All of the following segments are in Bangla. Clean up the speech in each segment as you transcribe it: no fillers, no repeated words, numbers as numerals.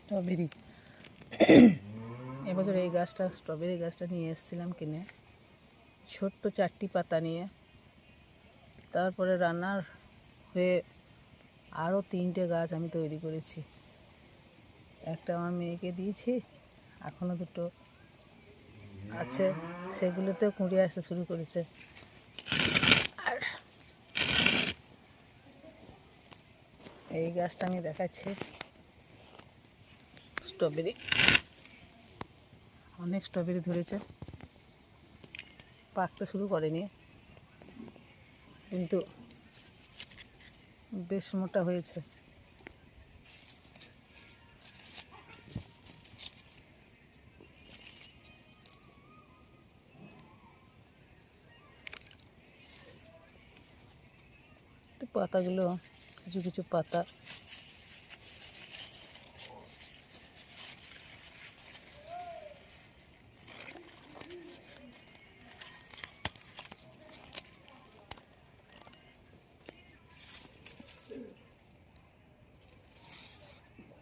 স্ট্রবেরি। এবছর এই গাছটা স্ট্রবেরি গাছটা নিয়ে এসেছিলাম কিনে, ছোট্ট 4টি পাতা নিয়ে। তারপরে রান্নার হয়ে আরও 3টে গাছ আমি তৈরি করেছি। একটা আমার মেয়েকে দিয়েছি, এখনও 2টো আছে, সেগুলোতেও কুঁড়ি আসতে শুরু করেছে। আর এই গাছটা আমি দেখাচ্ছি, স্ট্রবেরি, অনেক স্ট্রবেরি ধরেছে, পাকতে শুরু করেনি, কিন্তু বেশ মোটা হয়েছে। তো পাতাগুলো, কিছু কিছু পাতা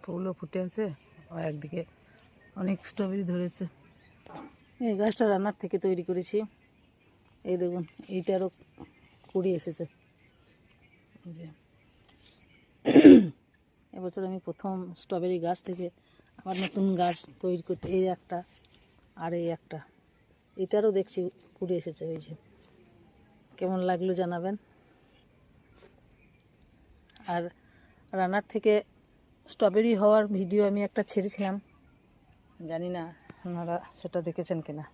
ফুলও ফুটে আছে, আর একদিকে অনেক স্ট্রবেরি ধরেছে। এই গাছটা রান্নার থেকে তৈরি করেছি। এই দেখুন, এইটারও কুড়ি এসেছে। যে এবছর আমি প্রথম স্ট্রবেরি গাছ থেকে আবার নতুন গাছ তৈরি করতে, এই একটা আর এই একটা, এটারও দেখছি কুড়ি এসেছে। ওই যে কেমন লাগলো জানাবেন। আর রান্নার থেকে স্ট্রবেরি হওয়ার ভিডিও আমি একটা ছেড়েছিলাম, জানি না আপনারা সেটা দেখেছেন কিনা।